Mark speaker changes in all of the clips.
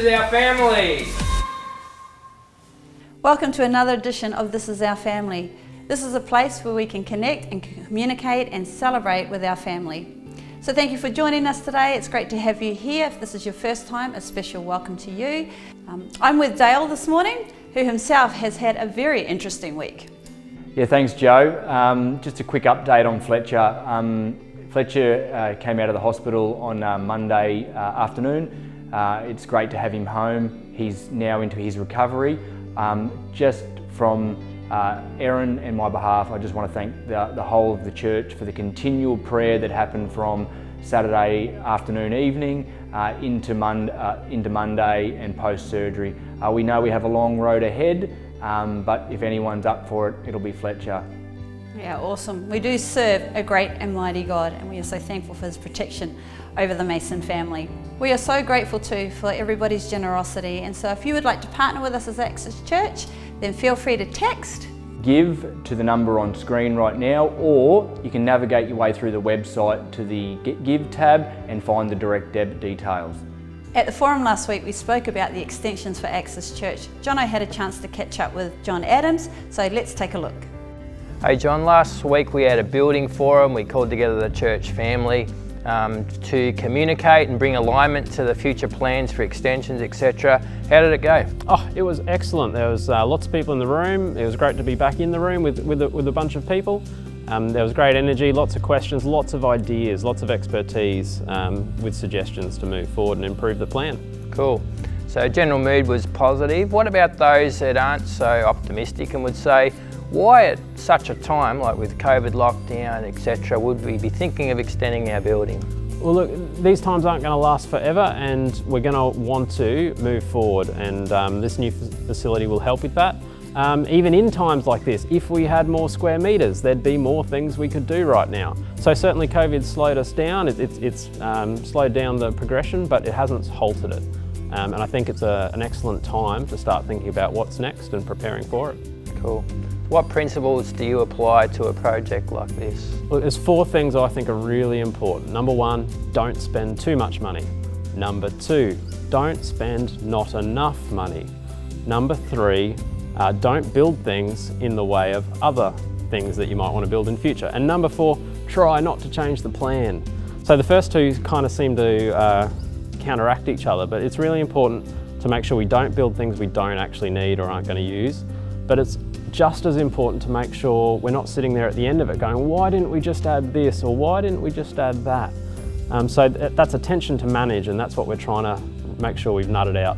Speaker 1: is our family.
Speaker 2: Welcome to another edition of This Is Our Family. This is a place where we can connect and communicate and celebrate with our family. So thank you for joining us today. It's great to have you here. If this is your first time, a special welcome to you. I'm with Dale this morning, who himself has had a very interesting week.
Speaker 3: Yeah, thanks Joe. Just a quick update on Fletcher. Fletcher came out of the hospital on Monday afternoon. It's great to have him home. He's now into his recovery. Just from Erin and my behalf, I just want to thank the whole of the church for the continual prayer that happened from Saturday afternoon, evening into Monday and post-surgery. We know we have a long road ahead, but if anyone's up for it, it'll be Fletcher.
Speaker 2: Yeah, awesome. We do serve a great and mighty God, and we are so thankful for His protection over the Mason family. We are so grateful too for everybody's generosity, and so if you would like to partner with us as Access Church, then feel free to text
Speaker 3: Give to the number on screen right now, or you can navigate your way through the website to the Give tab and find the direct debit details.
Speaker 2: At the forum last week, we spoke about the extensions for Access Church. Jono had a chance to catch up with John Adams, so let's take a look.
Speaker 4: Hey John, last week we had a building forum. We called together the church family to communicate and bring alignment to the future plans for extensions, etc. How did it go?
Speaker 5: Oh, it was excellent. There was lots of people in the room. It was great to be back in the room with a bunch of people. There was great energy, lots of questions, lots of ideas, lots of expertise with suggestions to move forward and improve the plan.
Speaker 4: Cool. So general mood was positive. What about those that aren't so optimistic and would say, why at such a time, like with COVID lockdown, etc., would we be thinking of extending our building?
Speaker 5: Well look, these times aren't going to last forever, and we're going to want to move forward, and this new facility will help with that. Even in times like this, if we had more square metres, there'd be more things we could do right now. So certainly COVID's slowed us down, it's slowed down the progression, but it hasn't halted it. And I think it's an excellent time to start thinking about what's next and preparing for it.
Speaker 4: Cool. What principles do you apply to a project like this?
Speaker 5: Look, there's 4 things I think are really important. Number 1, don't spend too much money. Number 2, don't spend not enough money. Number 3, don't build things in the way of other things that you might want to build in future. And number 4, try not to change the plan. So the first 2 kind of seem to counteract each other, but it's really important to make sure we don't build things we don't actually need or aren't going to use. But it's just as important to make sure we're not sitting there at the end of it going, why didn't we just add this, or why didn't we just add that? So that's a tension to manage, and that's what we're trying to make sure we've nutted out.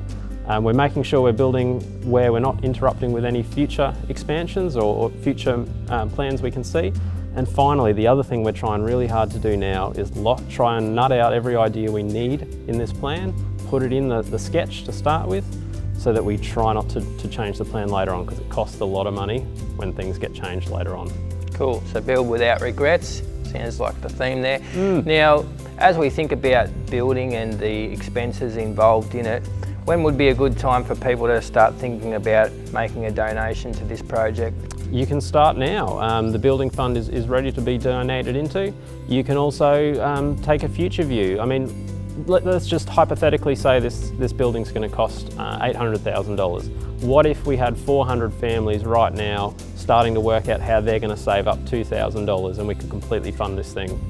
Speaker 5: We're making sure we're building where we're not interrupting with any future expansions or future plans we can see. And finally, the other thing we're trying really hard to do now is try and nut out every idea we need in this plan, put it in the sketch to start with, so that we try not to change the plan later on, because it costs a lot of money when things get changed later on.
Speaker 4: Cool, so build without regrets, sounds like the theme there. Now, as we think about building and the expenses involved in it, when would be a good time for people to start thinking about making a donation to this project?
Speaker 5: You can start now. The building fund is ready to be donated into. You can also take a future view. I mean, let's just hypothetically say this building's going to cost $800,000. What if we had 400 families right now starting to work out how they're going to save up $2,000, and we could completely fund this thing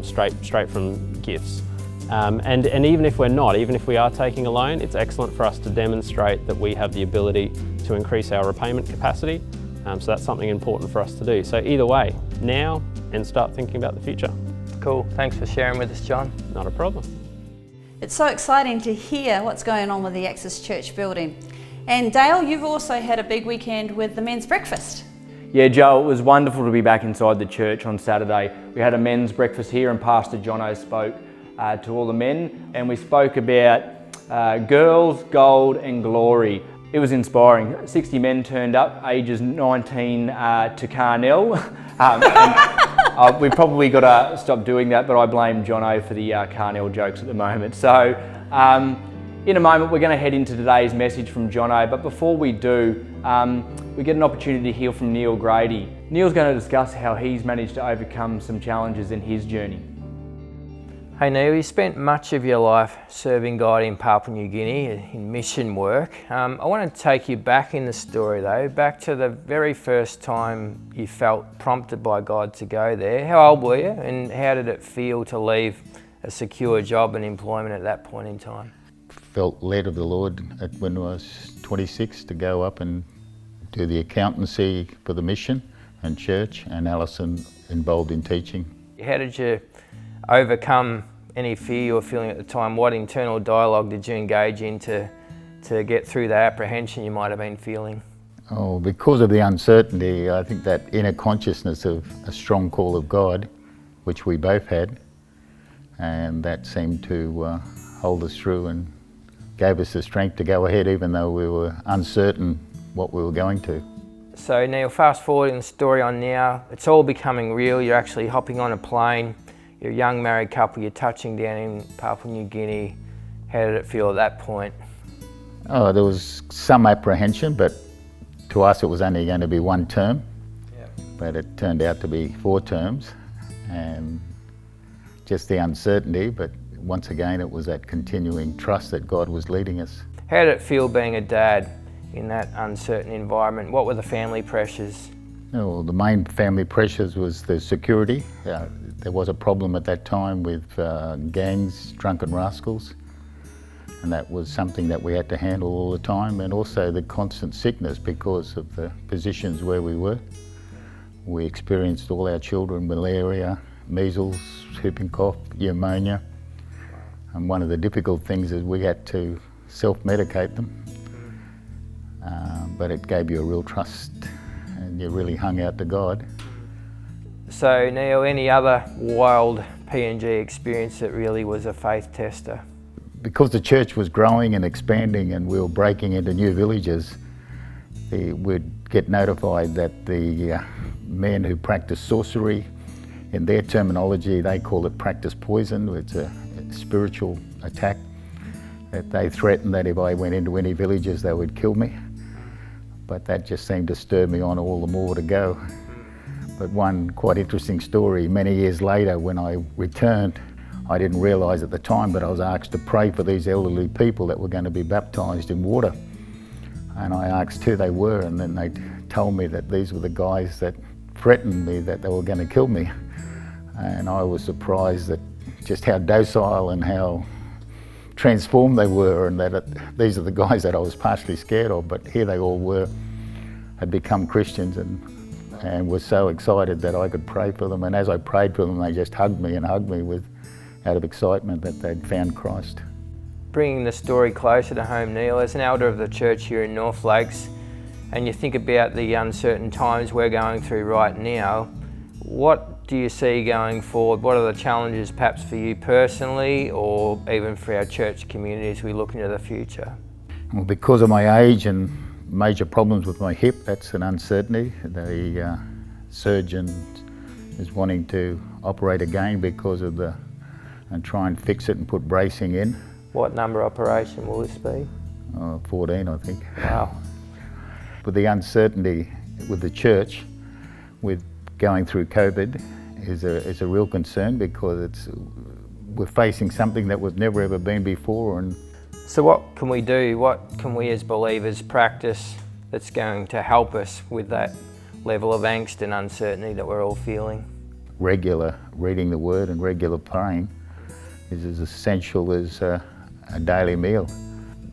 Speaker 5: straight from gifts? And even if we're not, even if we are taking a loan, it's excellent for us to demonstrate that we have the ability to increase our repayment capacity. So that's something important for us to do. So either way, now and start thinking about the future.
Speaker 4: Cool, thanks for sharing with us, John.
Speaker 5: Not a problem.
Speaker 2: It's so exciting to hear what's going on with the Access Church building. And Dale, you've also had a big weekend with the men's breakfast.
Speaker 3: Yeah, Joe, it was wonderful to be back inside the church on Saturday. We had a men's breakfast here, and Pastor Jono spoke to all the men, and we spoke about girls, gold and glory. It was inspiring. 60 men turned up, ages 19 to Carnell. We've probably got to stop doing that, but I blame Jono for the Carnell jokes at the moment. So in a moment, we're going to head into today's message from Jono, but before we do, we get an opportunity to hear from Neil Grady. Neil's going to discuss how he's managed to overcome some challenges in his journey.
Speaker 4: Hey Neil, you spent much of your life serving God in Papua New Guinea in mission work. I want to take you back in the story though, back to the very first time you felt prompted by God to go there. How old were you and how did it feel to leave a secure job and employment at that point in time?
Speaker 1: Felt led of the Lord when I was 26 to go up and do the accountancy for the mission and church, and Alison involved in teaching.
Speaker 4: How did you overcome any fear you were feeling at the time? What internal dialogue did you engage in to get through the apprehension you might have been feeling?
Speaker 1: Oh, because of the uncertainty, I think that inner consciousness of a strong call of God, which we both had, and that seemed to hold us through and gave us the strength to go ahead even though we were uncertain what we were going to.
Speaker 4: So Neil, fast forwarding the story on now, it's all becoming real. You're actually hopping on a plane. You're a young married couple, you're touching down in Papua New Guinea. How did it feel at that point?
Speaker 1: Oh, there was some apprehension, but to us it was only going to be one term. Yep. But it turned out to be 4 terms, and just the uncertainty, but once again it was that continuing trust that God was leading us.
Speaker 4: How did it feel being a dad in that uncertain environment? What were the family pressures?
Speaker 1: Oh, the main family pressures was the security. There was a problem at that time with gangs, drunken rascals, and that was something that we had to handle all the time, and also the constant sickness because of the positions where we were. We experienced all our children malaria, measles, whooping cough, pneumonia, and one of the difficult things is we had to self-medicate them, but it gave you a real trust and you really hung out to God.
Speaker 4: So Neil, any other wild PNG experience that really was a faith tester?
Speaker 1: Because the church was growing and expanding and we were breaking into new villages, we'd get notified that the men who practice sorcery, in their terminology they call it practice poison, it's a spiritual attack, that they threatened that if I went into any villages they would kill me. But that just seemed to stir me on all the more to go. But one quite interesting story, many years later when I returned, I didn't realise at the time, but I was asked to pray for these elderly people that were going to be baptised in water. And I asked who they were, and then they told me that these were the guys that threatened me that they were going to kill me. And I was surprised at just how docile and how transformed they were, and that these are the guys that I was partially scared of, but here they all were, had become Christians and was so excited that I could pray for them. And as I prayed for them, they just hugged me out of excitement that they'd found Christ.
Speaker 4: Bringing the story closer to home, Neil, as an elder of the church here in North Lakes, and you think about the uncertain times we're going through right now, what do you see going forward? What are the challenges perhaps for you personally or even for our church community as we look into the future?
Speaker 1: Well, because of my age and major problems with my hip, that's an uncertainty. The surgeon is wanting to operate again because of and try and fix it and put bracing in.
Speaker 4: What number operation will this be?
Speaker 1: 14, I think.
Speaker 4: Wow.
Speaker 1: With the uncertainty with the church, with going through COVID, is a real concern because we're facing something that was never ever been before. And
Speaker 4: so what can we do? What can we as believers practice that's going to help us with that level of angst and uncertainty that we're all feeling?
Speaker 1: Regular reading the Word and regular praying is as essential as a daily meal.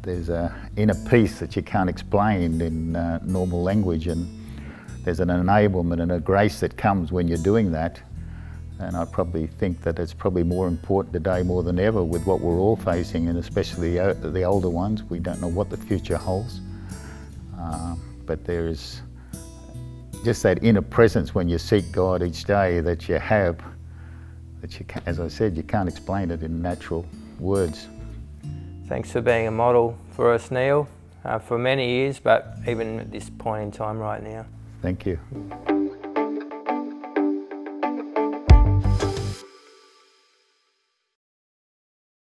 Speaker 1: There's an inner peace that you can't explain in normal language, and there's an enablement and a grace that comes when you're doing that. And I probably think that it's probably more important today more than ever with what we're all facing, and especially the older ones. We don't know what the future holds. But there is just that inner presence when you seek God each day that you have, that you, as I said, you can't explain it in natural words.
Speaker 4: Thanks for being a model for us, Neil, for many years, but even at this point in time right now.
Speaker 1: Thank you.